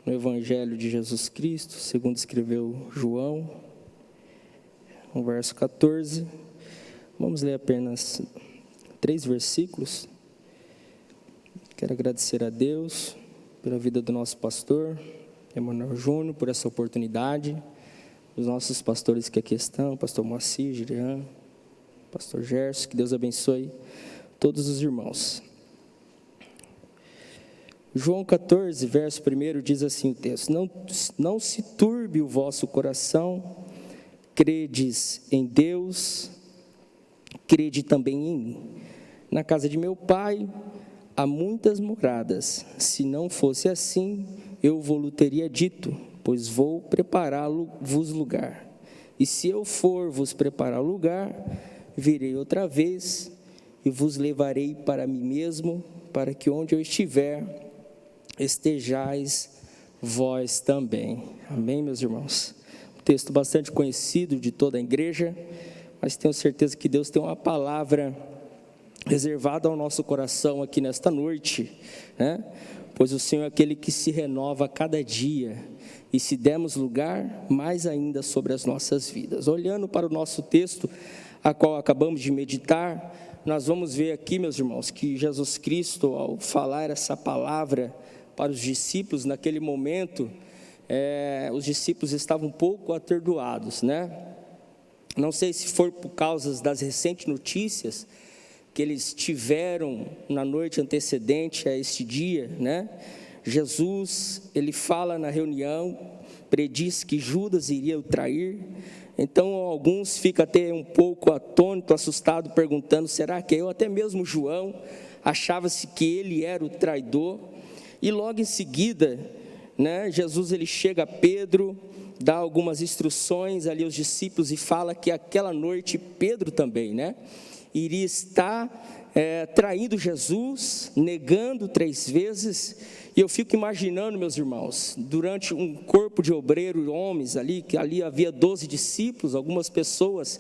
no Evangelho de Jesus Cristo, segundo escreveu João, no verso 14. Vamos ler apenas 3 versículos. Quero agradecer a Deus pela vida do nosso pastor, Emanuel Júnior, por essa oportunidade, os nossos pastores que aqui estão, pastor Moacir, Girian, pastor Gerson, que Deus abençoe todos os irmãos. João 14, verso 1, diz assim o texto: não se turbe o vosso coração, credes em Deus, crede também em mim. Na casa de meu pai há muitas moradas, se não fosse assim, eu vou-lo teria dito, pois vou preparar-vos lugar. E se eu for vos preparar lugar, virei outra vez e vos levarei para mim mesmo, para que onde eu estiver, estejais vós também. Amém, meus irmãos? Um texto bastante conhecido de toda a igreja, mas tenho certeza que Deus tem uma palavra reservada ao nosso coração aqui nesta noite, né? Pois o Senhor é aquele que se renova a cada dia, e se demos lugar, mais ainda sobre as nossas vidas. Olhando para o nosso texto, a qual acabamos de meditar, nós vamos ver aqui, meus irmãos, que Jesus Cristo, ao falar essa palavra para os discípulos, naquele momento, os discípulos estavam um pouco atordoados, né? Não sei se foi por causa das recentes notícias que eles tiveram na noite antecedente a este dia, né? Jesus, ele fala na reunião, prediz que Judas iria o trair. Então alguns ficam até um pouco atônitos, assustados, perguntando: será que eu? Até mesmo João achava-se que ele era o traidor. E logo em seguida, né, Jesus ele chega a Pedro, dá algumas instruções ali aos discípulos e fala que aquela noite Pedro também, né, iria estar traindo Jesus, negando 3 vezes. E eu fico imaginando, meus irmãos, durante um corpo de obreiros, homens ali, que ali havia 12 discípulos, algumas pessoas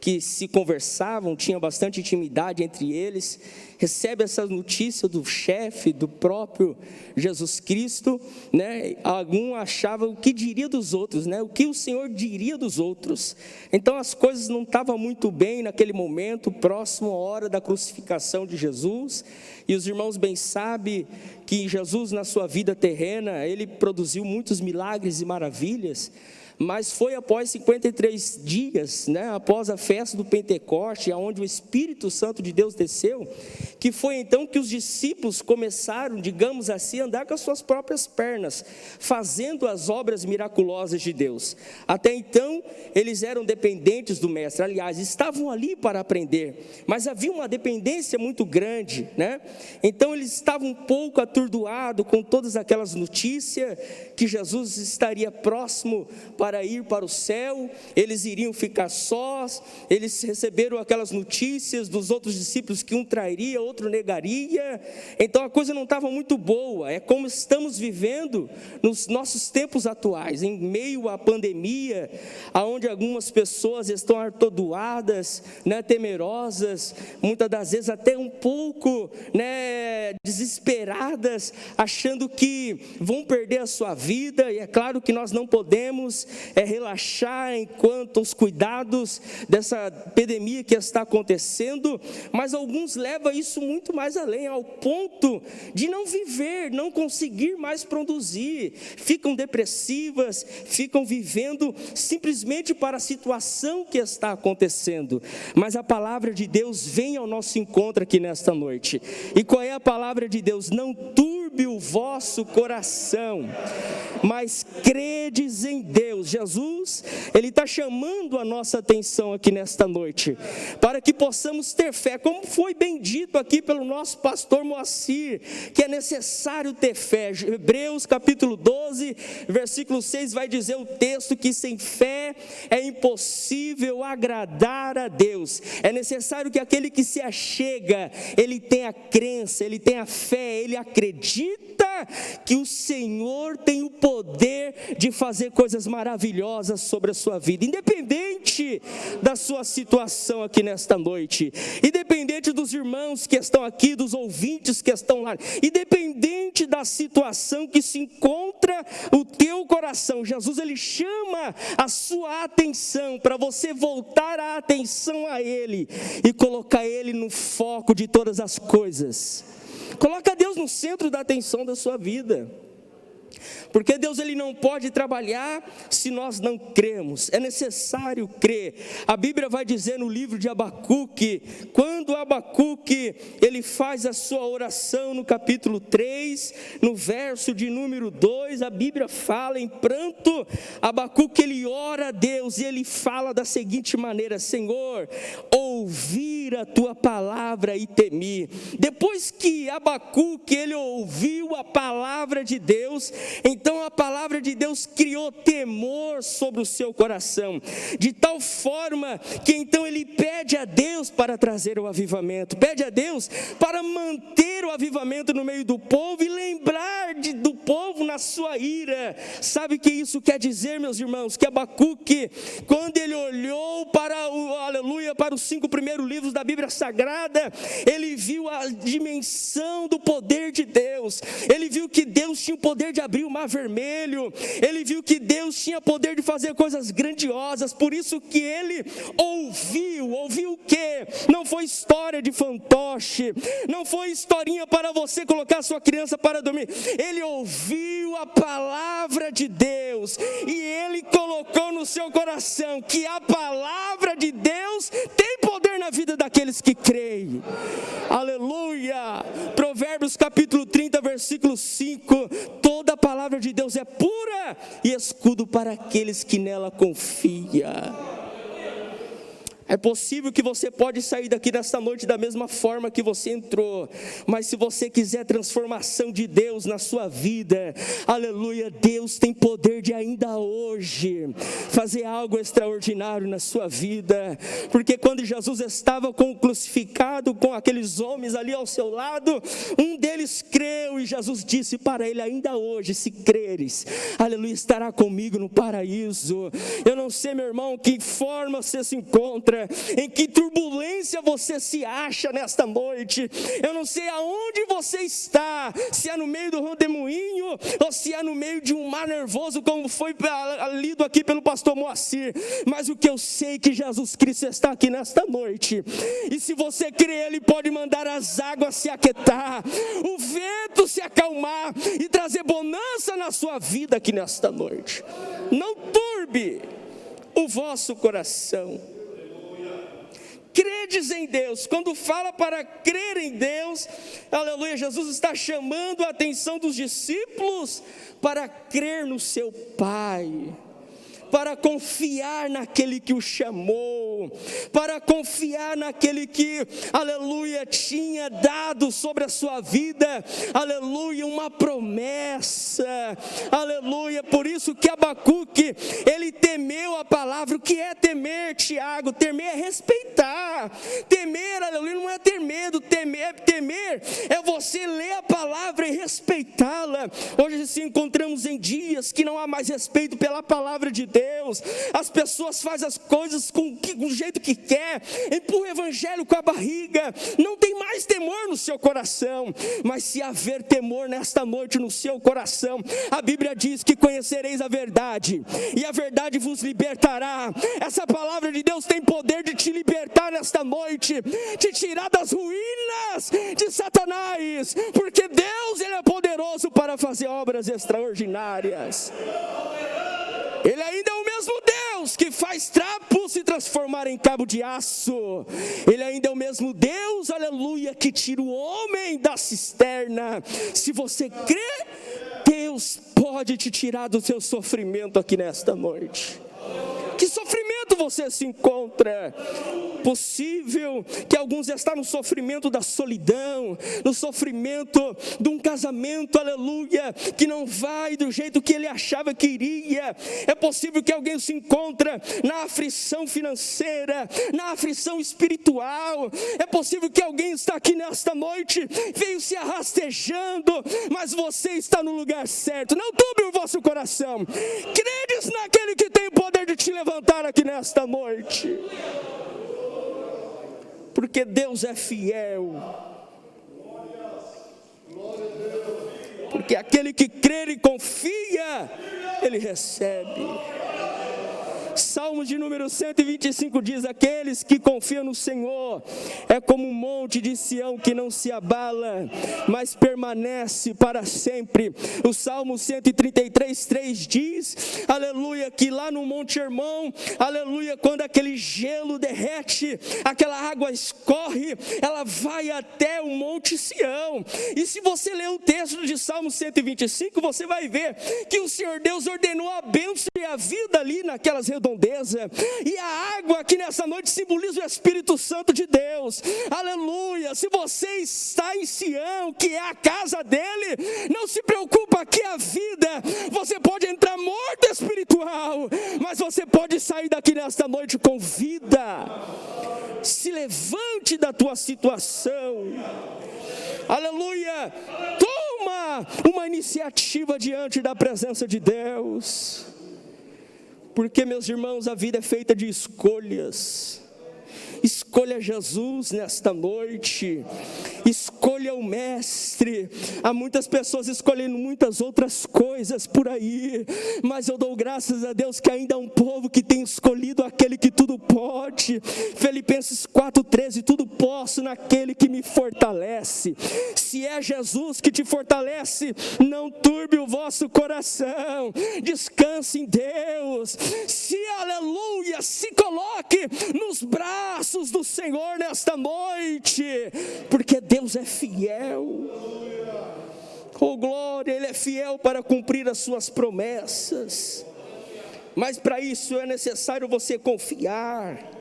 que se conversavam, tinha bastante intimidade entre eles, recebe essa notícia do chefe, do próprio Jesus Cristo, né? Algum achava o que diria dos outros, né? O que o Senhor diria dos outros. Então as coisas não estavam muito bem naquele momento, próximo à hora da crucificação de Jesus, e os irmãos bem sabem que Jesus na sua vida terrena, ele produziu muitos milagres e maravilhas, mas foi após 53 dias, né, após a festa do Pentecoste, onde o Espírito Santo de Deus desceu, que foi então que os discípulos começaram, digamos assim, a andar com as suas próprias pernas, fazendo as obras miraculosas de Deus. Até então, eles eram dependentes do Mestre, aliás, estavam ali para aprender, mas havia uma dependência muito grande, né? Então eles estavam um pouco atordoados com todas aquelas notícias, que Jesus estaria próximo para ir para o céu, eles iriam ficar sós, eles receberam aquelas notícias dos outros discípulos que um trairia, outro negaria. Então a coisa não estava muito boa. É como estamos vivendo nos nossos tempos atuais, em meio à pandemia, aonde algumas pessoas estão atordoadas, né, temerosas, muitas das vezes até um pouco, né, desesperadas, achando que vão perder a sua vida. E é claro que nós não podemos relaxar enquanto os cuidados dessa epidemia que está acontecendo, mas alguns levam isso muito mais além, ao ponto de não viver, não conseguir mais produzir, ficam depressivas, ficam vivendo simplesmente para a situação que está acontecendo. Mas a palavra de Deus vem ao nosso encontro aqui nesta noite. E qual é a palavra de Deus? Não turbe o vosso coração, mas credes em Deus. Jesus, ele está chamando a nossa atenção aqui nesta noite, para que possamos ter fé, como foi bem dito aqui pelo nosso pastor Moacir, que é necessário ter fé. Hebreus capítulo 12, versículo 6 vai dizer o texto que sem fé é impossível agradar a Deus. É necessário que aquele que se achega, ele tenha crença, ele tenha fé, ele acredita que o Senhor tem o poder de fazer coisas maravilhosas sobre a sua vida, independente da sua situação aqui nesta noite, independente dos irmãos que estão aqui, dos ouvintes que estão lá, independente da situação que se encontra o teu coração, Jesus ele chama a sua atenção para você voltar a atenção a Ele e colocar Ele no foco de todas as coisas. Coloca Deus no centro da atenção da sua vida. Porque Deus ele não pode trabalhar se nós não cremos, é necessário crer. A Bíblia vai dizer no livro de Abacuque, quando Abacuque ele faz a sua oração no capítulo 3, no verso de número 2, a Bíblia fala em pranto, Abacuque ele ora a Deus e ele fala da seguinte maneira: Senhor, ouvir a tua palavra e temi. Depois que Abacuque ele ouviu a palavra de Deus, então a palavra de Deus criou temor sobre o seu coração, de tal forma que então ele pede a Deus para trazer o avivamento, pede a Deus para manter o avivamento no meio do povo e lembrar do povo na sua ira. Sabe o que isso quer dizer, meus irmãos? Que Abacuque, quando ele olhou para para os 5 primeiros livros da Bíblia Sagrada, ele viu a dimensão do poder de Deus, ele viu que Deus tinha o poder de abrir o mar vermelho, ele viu que Deus tinha poder de fazer coisas grandiosas, por isso que ele ouviu o quê? Não foi história de fantoche, não foi historinha para você colocar sua criança para dormir, ele ouviu a palavra de Deus, e ele colocou no seu coração que a palavra de Deus tem poder na vida daqueles que creem. Aleluia! Provérbios capítulo 30, versículo 5, toda a palavra de Deus é pura e escudo para aqueles que nela confiam. É possível que você pode sair daqui nesta noite da mesma forma que você entrou, mas se você quiser transformação de Deus na sua vida, aleluia, Deus tem poder de ainda hoje fazer algo extraordinário na sua vida, porque quando Jesus estava crucificado com aqueles homens ali ao seu lado, um deles creu e Jesus disse para ele: ainda hoje, se creres, aleluia, estará comigo no paraíso. Eu não sei, meu irmão, que forma você se encontra, em que turbulência você se acha nesta noite, eu não sei aonde você está, se é no meio do redemoinho, ou se é no meio de um mar nervoso, como foi lido aqui pelo pastor Moacir, mas o que eu sei é que Jesus Cristo está aqui nesta noite, e se você crê, Ele pode mandar as águas se aquietar, o vento se acalmar, e trazer bonança na sua vida aqui nesta noite. Não turbe o vosso coração. Credes em Deus. Quando fala para crer em Deus, aleluia, Jesus está chamando a atenção dos discípulos para crer no seu Pai, para confiar naquele que o chamou, para confiar naquele que, aleluia, tinha dado sobre a sua vida, aleluia, uma promessa, aleluia. Por isso que Abacuque, ele temeu a palavra. O que é temer, Tiago? Temer é respeitar, temer, aleluia, não é ter medo, temer é você ler a palavra e respeitá-la. Hoje se encontramos em dias que não há mais respeito pela palavra de Deus, as pessoas fazem as coisas do jeito que quer, empurra o evangelho com a barriga, não tem mais temor no seu coração. Mas se haver temor nesta noite no seu coração, a Bíblia diz que conhecereis a verdade, e a verdade vos libertará. Essa palavra de Deus tem poder de te libertar nesta noite, te tirar das ruínas de Satanás, porque Deus, Ele é poderoso para fazer obras extraordinárias. Ele ainda é o mesmo Deus que faz trapo se transformar em cabo de aço. Ele ainda é o mesmo Deus, aleluia, que tira o homem da cisterna. Se você crê, Deus pode te tirar do seu sofrimento aqui nesta noite. Que sofrimento você se encontra. Possível que alguns estão no sofrimento da solidão, no sofrimento de um casamento, aleluia, que não vai do jeito que ele achava que iria. É possível que alguém se encontre na aflição financeira, na aflição espiritual. É possível que alguém está aqui nesta noite, veio se arrastejando, mas você está no lugar certo. Não turbe o vosso coração. Credes naquele que tem o poder de te levantar aqui nesta noite. Porque Deus é fiel. Porque aquele que crê e confia, ele recebe. Salmos de número 125 diz: aqueles que confiam no Senhor é como um monte de Sião que não se abala, mas permanece para sempre. O Salmo 133:3 diz, aleluia, que lá no Monte Hermon, aleluia, quando aquele gelo derrete, aquela água escorre, ela vai até o Monte Sião. E se você ler o texto de Salmo 125, você vai ver que o Senhor Deus ordenou a bênção e a vida ali naquelas redondezas. E a água aqui nessa noite simboliza o Espírito Santo de Deus. Aleluia. Se você está em Sião, que é a casa dele, não se preocupa que a vida, você pode entrar morto espiritual, mas você pode sair daqui nesta noite com vida. Se levante da tua situação. Aleluia. Toma uma iniciativa diante da presença de Deus. Porque, meus irmãos, a vida é feita de escolhas. Escolha Jesus nesta noite. Escolha o Mestre. Há muitas pessoas escolhendo muitas outras coisas por aí, mas eu dou graças a Deus que ainda há um povo que tem escolhido aquele que tudo pode. Filipenses 4:13, tudo posso naquele que me fortalece. Se é Jesus que te fortalece, não turbe o vosso coração, descanse em Deus. Se, aleluia, se coloque nos braços do Senhor nesta noite, porque Deus é fiel. Oh glória, Ele é fiel para cumprir as suas promessas, mas para isso é necessário você confiar.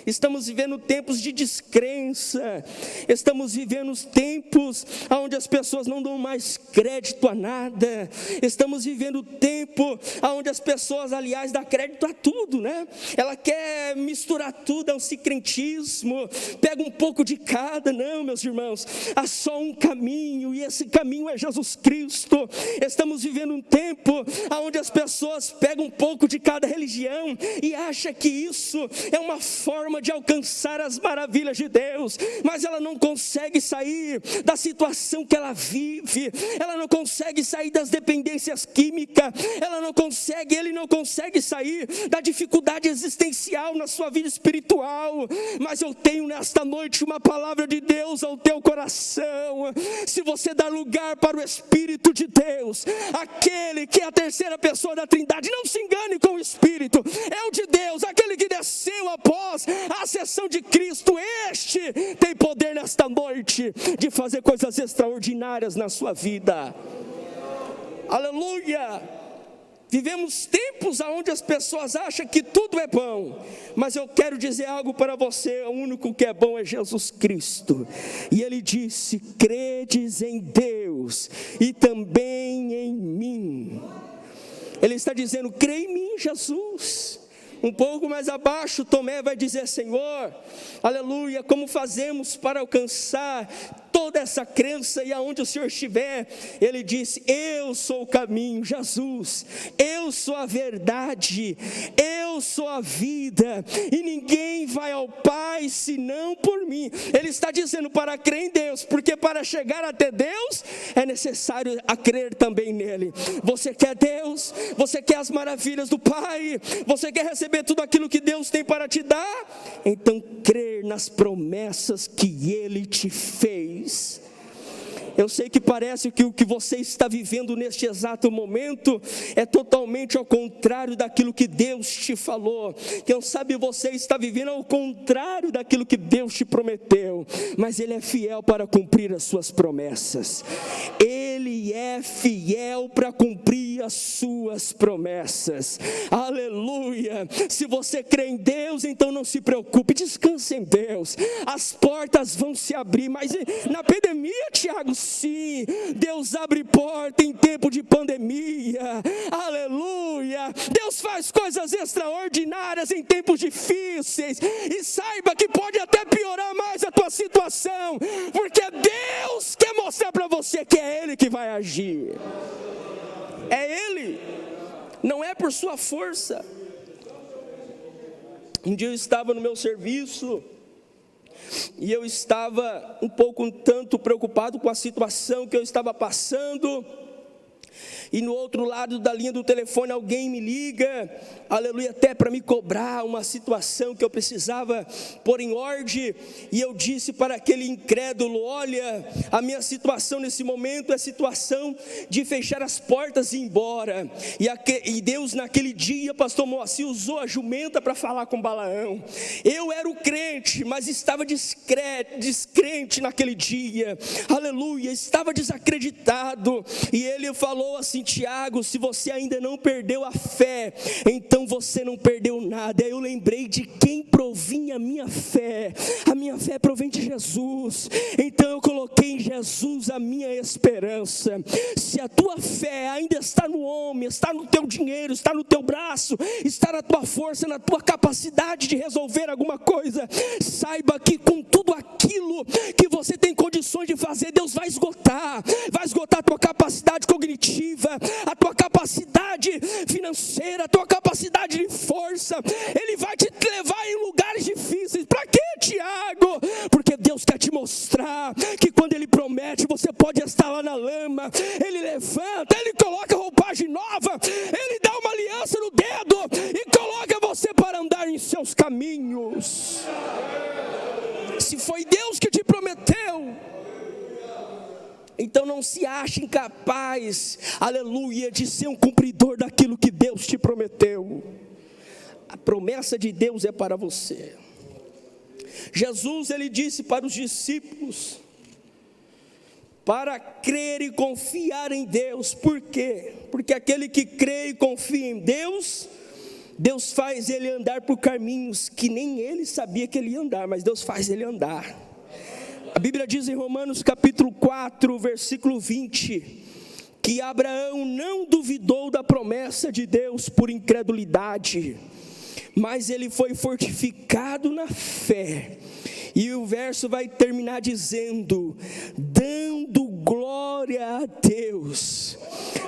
Estamos vivendo tempos de descrença, estamos vivendo tempos onde as pessoas não dão mais crédito a nada, estamos vivendo tempo onde as pessoas, aliás, dão crédito a tudo, né? Ela quer misturar tudo, é um sincretismo, pega um pouco de cada. Não, meus irmãos, há só um caminho, e esse caminho é Jesus Cristo. Estamos vivendo um tempo onde as pessoas pegam um pouco de cada religião e acham que isso é uma forma de alcançar as maravilhas de Deus, mas ela não consegue sair da situação que ela vive, ela não consegue sair das dependências químicas, ele não consegue sair da dificuldade existencial na sua vida espiritual. Mas eu tenho nesta noite uma palavra de Deus ao teu coração. Se você dar lugar para o Espírito de Deus, aquele que é a terceira pessoa da Trindade, não se engane com o Espírito, é o de Deus, aquele que desceu após a ascensão de Cristo. Este tem poder nesta noite de fazer coisas extraordinárias na sua vida. Aleluia. Vivemos tempos onde as pessoas acham que tudo é bom, mas eu quero dizer algo para você: o único que é bom é Jesus Cristo. E Ele disse: credes em Deus e também em mim. Ele está dizendo: crê em mim, Jesus. Um pouco mais abaixo, Tomé vai dizer: Senhor, aleluia, como fazemos para alcançar toda essa crença? E aonde o Senhor estiver, Ele disse: eu sou o caminho, Jesus, eu sou a verdade, eu sou a vida, e ninguém vai ao Pai senão por mim. Ele está dizendo para crer em Deus, porque para chegar até Deus é necessário a crer também nele. Você quer Deus? Você quer as maravilhas do Pai? Você quer receber tudo aquilo que Deus tem para te dar? Então crer nas promessas que Ele te fez. Eu sei que parece que o que você está vivendo neste exato momento é totalmente ao contrário daquilo que Deus te falou. Quem sabe você está vivendo ao contrário daquilo que Deus te prometeu, mas Ele é fiel para cumprir as suas promessas. Ele é fiel para cumprir as suas promessas. Aleluia! Se você crê em Deus, então não se preocupe, descanse em Deus. As portas vão se abrir, mas na pandemia, Tiago, sim, Deus abre porta em tempo de pandemia. Aleluia! Deus faz coisas extraordinárias em tempos difíceis, e saiba que pode até piorar mais a tua situação, porque Deus quer mostrar para você que é Ele que vai agir. É Ele, não é por sua força. Um dia eu estava no meu serviço, e eu estava um tanto preocupado com a situação que eu estava passando, e no outro lado da linha do telefone alguém me liga, aleluia, até para me cobrar uma situação que eu precisava pôr em ordem, e eu disse para aquele incrédulo: olha, a minha situação nesse momento é a situação de fechar as portas e ir embora, e Deus naquele dia, pastor Moacir, usou a jumenta para falar com Balaão. Eu era o crente, mas estava descrente naquele dia, aleluia, estava desacreditado, e ele falou assim: Tiago, se você ainda não perdeu a fé, então você não perdeu nada. Aí eu lembrei de quem provinha a minha fé provém de Jesus, então eu coloquei em Jesus a minha esperança. Se a tua fé ainda está no homem, está no teu dinheiro, está no teu braço, está na tua força, na tua capacidade de resolver alguma coisa, saiba que com tudo aquilo que você tem condições de fazer, Deus vai esgotar a tua capacidade cognitiva, a tua capacidade financeira, a tua capacidade de força. Ele vai te levar em lugares difíceis. Para quê, Tiago? Porque Deus quer te mostrar que quando Ele promete, você pode estar lá na lama, Ele levanta, Ele coloca roupagem nova, Ele dá uma aliança no dedo e coloca você para andar em seus caminhos. Se foi Deus que te prometeu, então não se ache incapaz, aleluia, de ser um cumpridor daquilo que Deus te prometeu. A promessa de Deus é para você. Jesus, ele disse para os discípulos, para crer e confiar em Deus. Por quê? Porque aquele que crê e confia em Deus, Deus faz ele andar por caminhos que nem ele sabia que ele ia andar, mas Deus faz ele andar. A Bíblia diz em Romanos capítulo 4, versículo 20, que Abraão não duvidou da promessa de Deus por incredulidade, mas ele foi fortificado na fé. E o verso vai terminar dizendo: dando glória a Deus.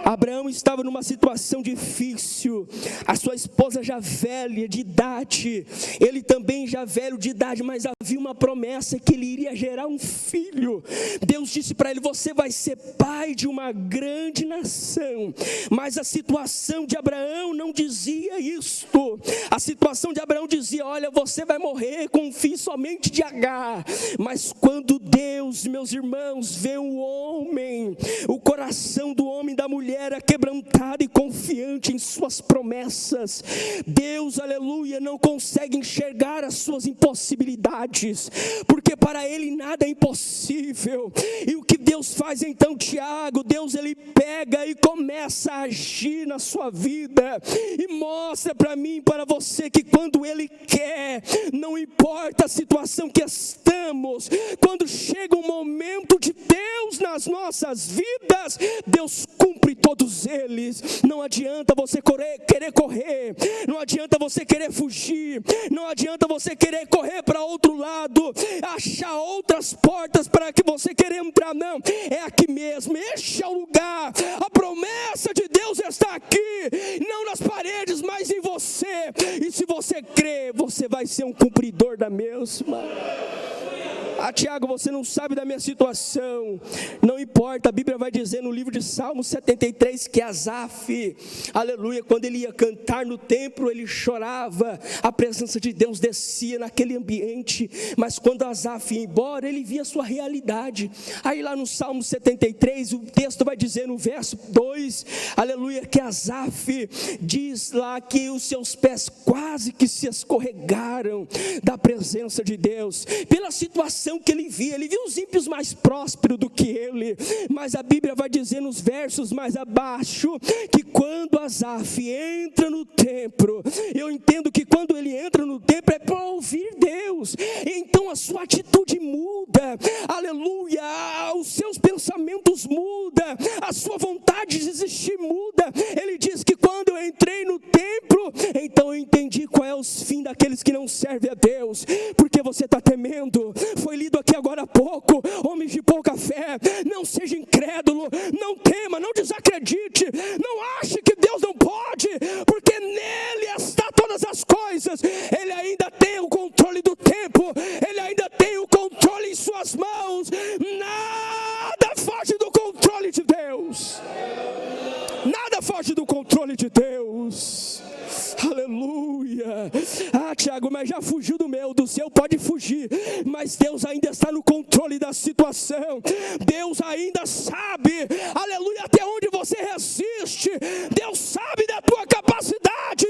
Abraão estava numa situação difícil, a sua esposa já velha de idade, ele também já velho de idade, mas havia uma promessa que ele iria gerar um filho. Deus disse para ele: você vai ser pai de uma grande nação. Mas a situação de Abraão não dizia isto. A situação de Abraão dizia: olha, você vai morrer com um filho somente de Agar. Mas quando Deus, meus irmãos, vê o homem, o coração do homem e da mulher é quebrantado e confiante em suas promessas, Deus, aleluia, não consegue enxergar as suas impossibilidades, porque para Ele nada é impossível. E o que Deus faz então, Tiago? Deus, Ele pega e começa a agir na sua vida, e mostra para mim e para você que quando Ele quer, não importa a situação que estamos, quando chega um momento de Deus nas nossas vidas, Deus cumpre todos eles. Não adianta você querer correr, não adianta você querer fugir, não adianta você querer correr para outro lado, achar outras portas para que você querer entrar. Não, é aqui mesmo, este é o lugar. A promessa de Deus está aqui, não nas paredes, mas em você. E se você crer, você vai ser um cumpridor da mesma. Ah, Tiago, você não sabe da minha situação. Não Não importa, a Bíblia vai dizer no livro de Salmos 73 que Asaf, aleluia, quando ele ia cantar no templo, ele chorava, a presença de Deus descia naquele ambiente, mas quando Asaf ia embora, ele via a sua realidade. Aí lá no Salmo 73, o texto vai dizer no verso 2, aleluia, que Asaf diz lá que os seus pés quase que se escorregaram da presença de Deus, pela situação que ele via os ímpios mais prósperos do que ele, mas a Bíblia vai dizer nos versos mais abaixo, que quando Asaf entra no templo, eu entendo que quando ele entra no templo é para ouvir Deus, então a sua atitude muda, aleluia, os seus pensamentos mudam, a sua vontade de existir muda. Ele diz que quando eu entrei no templo, então eu entendi qual é o fim daqueles que não servem a Deus. Porque você está temendo? Foi lido aqui agora há pouco, homens de pouca fé, não seja incrédulo, não tema, não desacredite, não ache que Deus não pode, porque nele está todas as coisas. Ele ainda tem o controle do tempo, ele ainda tem o controle em suas mãos. Nada foge do controle de Deus. Nada foge do controle de Deus. Aleluia. Tiago, mas já fugiu do seu pode fugir, mas Deus ainda está no controle da situação. Deus ainda sabe, aleluia, até onde você resiste. Deus sabe da tua capacidade.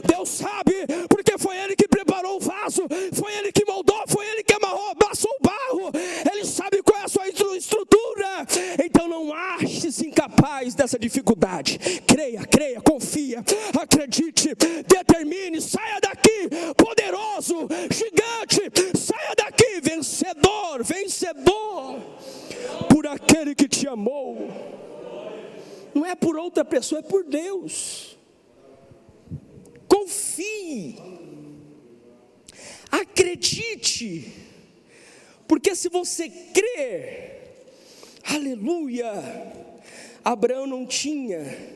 Deus sabe, porque foi Ele que preparou o vaso, foi Ele que moldou, foi Ele que amarrou, amassou o barro. Ele sabe qual é a sua estrutura. Então não ache-se incapaz dessa dificuldade. Creia, confia, acredite, determine, saia daqui, poderoso, gigante, saia daqui, vencedor, por aquele que te amou. Não é por outra pessoa, é por Deus. Confie, acredite, porque se você crer, aleluia, Abraão não tinha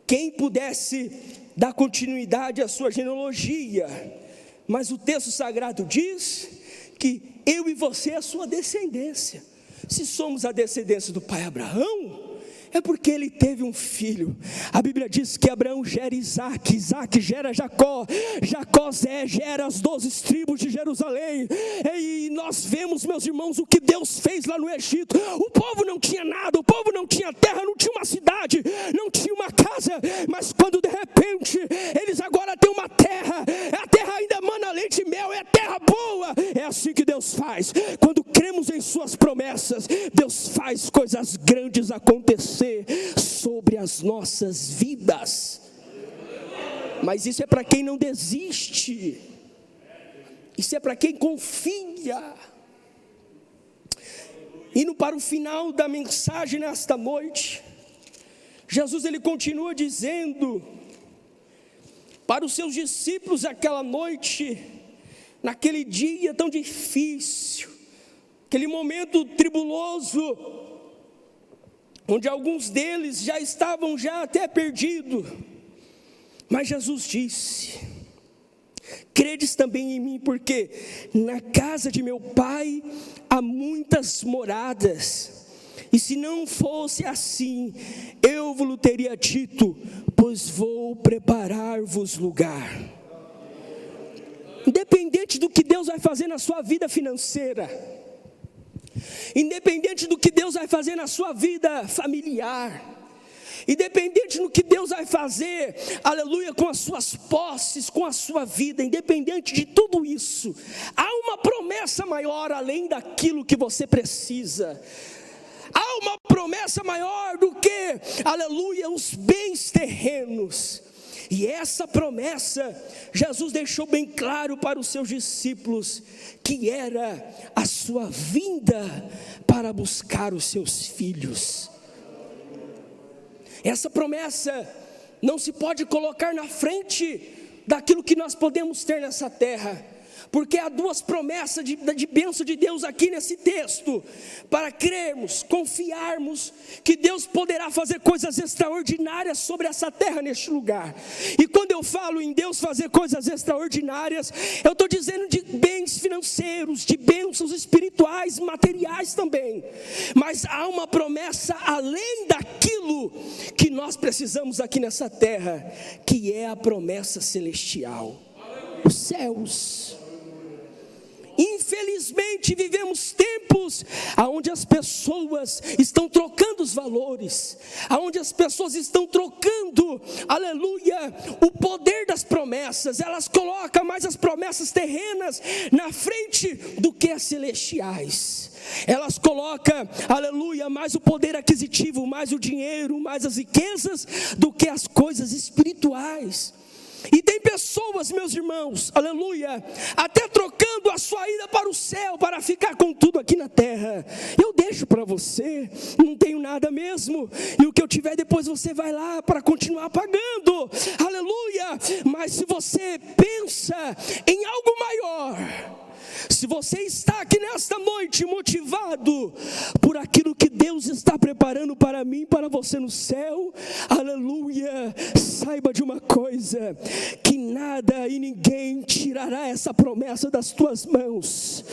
quem pudesse dar continuidade à sua genealogia, mas o texto sagrado diz que eu e você é a sua descendência. Se somos a descendência do pai Abraão, é porque ele teve um filho. A Bíblia diz que Abraão gera Isaac, Isaac gera Jacó, Jacó gera as 12 tribos de Jerusalém. E nós vemos, meus irmãos, o que Deus fez lá no Egito. O povo não tinha nada, o povo não tinha terra, não tinha uma cidade, não tinha uma casa, mas quando de repente eles agora têm uma terra, a terra ainda mana leite e mel, é terra boa. É assim que Deus faz. Quando cremos em suas promessas, Deus faz coisas grandes acontecer sobre as nossas vidas. Mas isso é para quem não desiste, isso é para quem confia. Indo para o final da mensagem nesta noite, Jesus ele continua dizendo para os seus discípulos aquela noite, naquele dia tão difícil, aquele momento tribuloso, onde alguns deles já estavam até perdidos, mas Jesus disse: credes também em mim, porque na casa de meu pai há muitas moradas, e se não fosse assim, eu vos teria dito, pois vou preparar-vos lugar. Independente do que Deus vai fazer na sua vida financeira, independente do que Deus vai fazer na sua vida familiar, independente do que Deus vai fazer, aleluia, com as suas posses, com a sua vida, independente de tudo isso, há uma promessa maior além daquilo que você precisa. Há uma promessa maior do que, aleluia, os bens terrenos. E essa promessa, Jesus deixou bem claro para os seus discípulos, que era a sua vinda para buscar os seus filhos. Essa promessa não se pode colocar na frente daquilo que nós podemos ter nessa terra. Porque há duas promessas de bênção de Deus aqui nesse texto, para crermos, confiarmos que Deus poderá fazer coisas extraordinárias sobre essa terra, neste lugar. E quando eu falo em Deus fazer coisas extraordinárias, eu estou dizendo de bens financeiros, de bênçãos espirituais, materiais também. Mas há uma promessa além daquilo que nós precisamos aqui nessa terra, que é a promessa celestial, os céus. Infelizmente vivemos tempos onde as pessoas estão trocando os valores, onde as pessoas estão trocando, aleluia, o poder das promessas. Elas colocam mais as promessas terrenas na frente do que as celestiais. Elas colocam, aleluia, mais o poder aquisitivo, mais o dinheiro, mais as riquezas do que as coisas espirituais. E tem pessoas, meus irmãos, aleluia, até trocando a sua ida para o céu para ficar com tudo aqui na terra. Eu deixo para você, não tenho nada mesmo, e o que eu tiver depois você vai lá para continuar pagando, aleluia. Mas se você pensa em algo maior, se você está aqui nesta noite motivado por aquilo que Deus está preparando para mim, para você no céu, aleluia, saiba de uma coisa, que nada e ninguém tirará essa promessa das tuas mãos,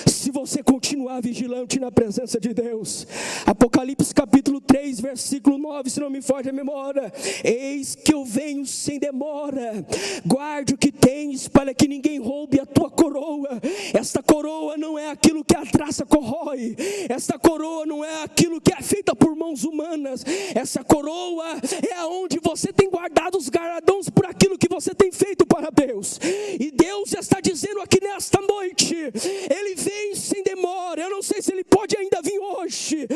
se você continuar vigilante na presença de Deus. Apocalipse capítulo 3, versículo 9, se não me foge a memória: eis que eu venho sem demora, guarde o que tens, para que ninguém roube a tua coroa. Esta coroa não é aquilo que a traça corrói, esta coroa não é aquilo que é feita por mãos humanas, essa coroa é onde você tem guardado os galardões por aquilo que você tem feito para Deus. E Deus está dizendo aqui nesta noite, Ele vem sem demora. Eu não sei se Ele pode ainda vir hoje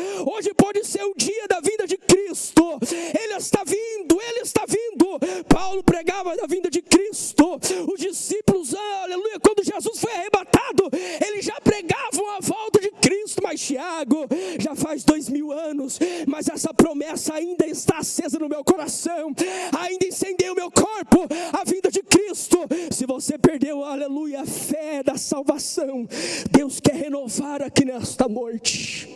pode ser o dia da vinda de Cristo. Ele está vindo, Ele está vindo. Paulo pregava da vinda de Cristo, os discípulos, aleluia, quando Jesus foi arrebatado, eles já pregavam a volta de Cristo. Mas Tiago, já faz 2000 anos, mas essa promessa ainda está acesa no meu coração, ainda incendeia o meu corpo, a vinda de Cristo. Se você perdeu, aleluia, a fé da salvação, Deus quer renovar aqui nesta noite.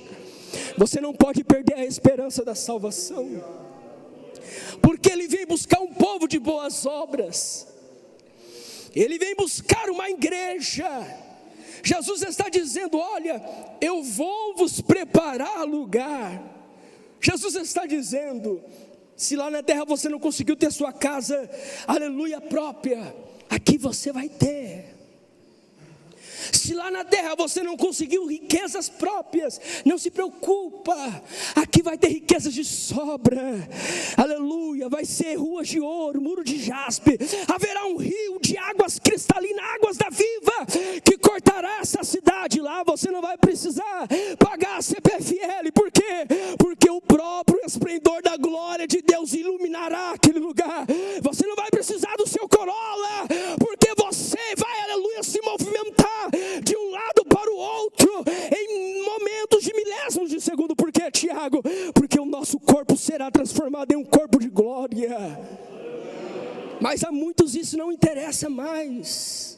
Você não pode perder a esperança da salvação, porque Ele vem buscar um povo de boas obras, Ele vem buscar uma igreja. Jesus está dizendo: olha, eu vou vos preparar lugar. Jesus está dizendo: se lá na terra você não conseguiu ter sua casa, aleluia, própria, aqui você vai ter. Se lá na terra você não conseguiu riquezas próprias, não se preocupa, aqui vai ter riquezas de sobra, aleluia. Vai ser ruas de ouro, muro de jaspe, haverá um rio de águas cristalinas, águas da viva, que cortará essa cidade. Lá você não vai precisar pagar a CPFL. Por quê? Porque o próprio esplendor da glória de Deus iluminará aquele lugar. Você não vai precisar do seu Corolla, porque você vai, aleluia, se movimentar de um lado para o outro em momentos de milésimos de segundo. Por quê, Tiago? Porque o nosso corpo será transformado em um corpo de glória. Mas a muitos isso não interessa mais.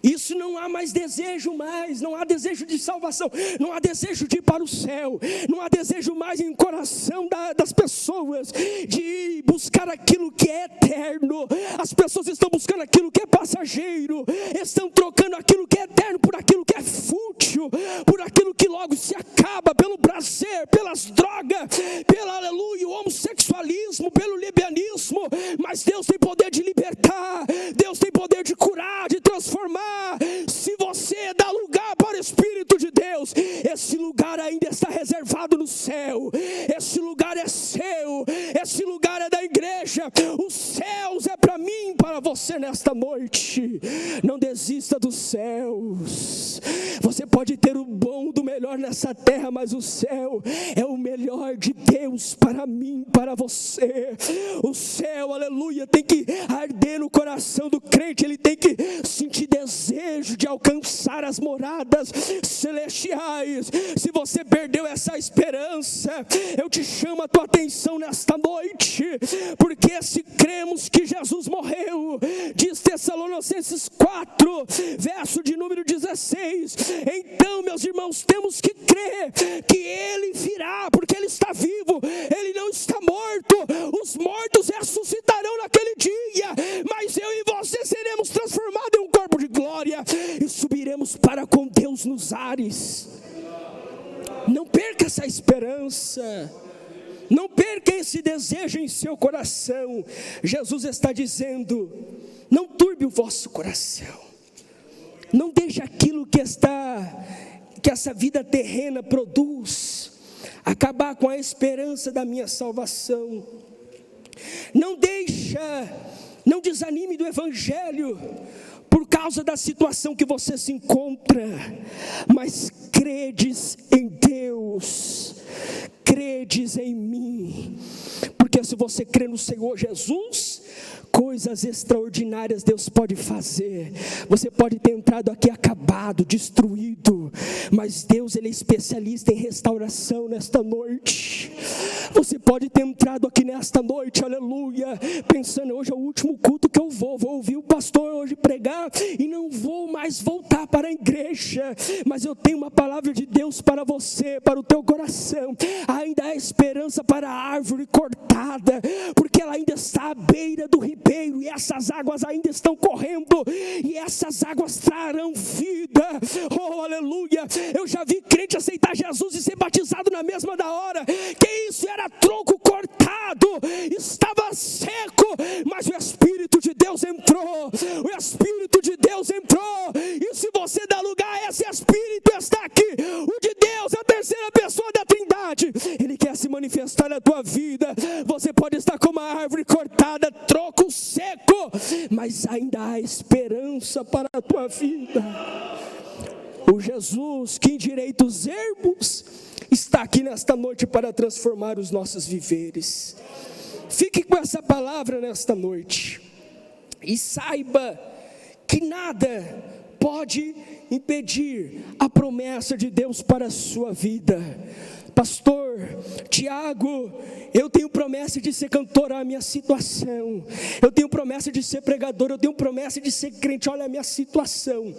Isso não há mais desejo mais, não há desejo de salvação, não há desejo de ir para o céu, não há desejo mais em coração das pessoas de buscar aquilo que é eterno. As pessoas estão buscando aquilo que é passageiro, estão trocando aquilo que é eterno por aquilo que é fútil, por aquilo que logo se acaba, pelo prazer, pelas drogas, pelo, aleluia, o homossexualismo, pelo lesbianismo. Mas Deus tem poder de libertar, Deus tem poder de curar, de transformar. Se você dá lugar para o Espírito de Deus, esse lugar ainda está reservado no céu. Esse lugar é seu, esse lugar é da igreja. Os céus é para mim, para você nesta noite. Não desista dos céus. Você pode ter o bom do melhor nessa terra, mas o céu é o melhor de Deus para mim, para você. O céu, aleluia, tem que arder no coração do crente. Ele tem que sentir desejo de alcançar as moradas celestiais. Se você perdeu essa esperança, eu te chamo a tua atenção nesta noite, porque se cremos que Jesus morreu, diz Tessalonicenses 4, verso de número 16. Então, meus irmãos, temos que crer que Ele virá, porque Ele está vivo, Ele não está morto. Os mortos ressuscitarão naquele dia, mas eu e você seremos transformados em um corpo de glória e subiremos para com Deus nos ares. Não perca essa esperança, não perca esse desejo em seu coração. Jesus está dizendo: não turbe o vosso coração, não deixe aquilo que essa vida terrena produz acabar com a esperança da minha salvação. Não desanime do evangelho por causa da situação que você se encontra, mas credes em Deus, credes em mim, porque se você crê no Senhor Jesus, coisas extraordinárias Deus pode fazer. Você pode ter entrado aqui acabado, destruído, mas Deus, Ele é especialista em restauração nesta noite. Você pode ter entrado aqui nesta noite, aleluia, pensando: hoje é o último culto que eu vou ouvir o pastor hoje pregar e não vou mais voltar para a igreja. Mas eu tenho uma palavra de Deus para você, para o teu coração. Ainda há esperança para a árvore cortada, porque ela ainda está à beira do ribeiro, e essas águas ainda estão correndo, e essas águas trarão vida. Oh, aleluia! Eu já vi crente aceitar Jesus e ser batizado na mesma da hora. Que isso? Era tronco cortado, estava seco, mas o Espírito de Deus entrou. O Espírito de Deus entrou, e se você dá lugar a esse Espírito, está aqui. O de Deus, a terceira pessoa da Trindade, Ele quer se manifestar na tua vida. Você pode estar como uma árvore cortada, tronco seco, mas ainda há esperança para a tua vida. O Jesus que endireita os ermos está aqui nesta noite para transformar os nossos viveres. Fique com essa palavra nesta noite e saiba que nada pode impedir a promessa de Deus para a sua vida. Pastor Tiago, eu tenho promessa de ser cantor, a minha situação. Eu tenho promessa de ser pregador, eu tenho promessa de ser crente, olha a minha situação.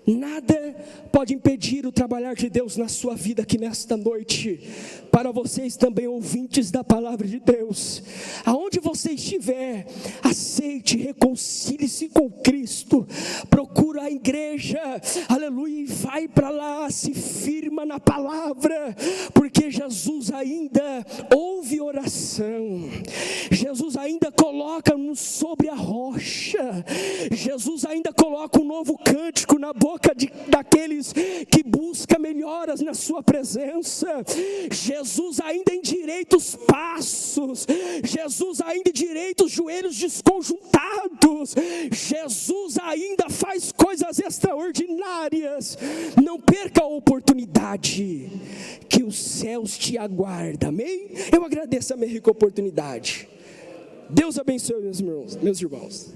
Nada pode impedir o trabalhar de Deus na sua vida aqui nesta noite. Para vocês também, ouvintes da palavra de Deus, aonde você estiver, aceite, reconcilie-se com Cristo, procura a igreja, aleluia, e vai para lá, se firma na palavra, porque Jesus ainda ouve oração, Jesus ainda coloca-nos sobre a rocha, Jesus ainda coloca um novo cântico na boca daqueles que buscam melhoras na sua presença. Jesus ainda endireita os passos, Jesus ainda endireita os joelhos desconjuntados, Jesus ainda faz coisas extraordinárias. Não perca a oportunidade que os céus te aguardam, amém? Eu agradeço a minha rica oportunidade. Deus abençoe meus irmãos.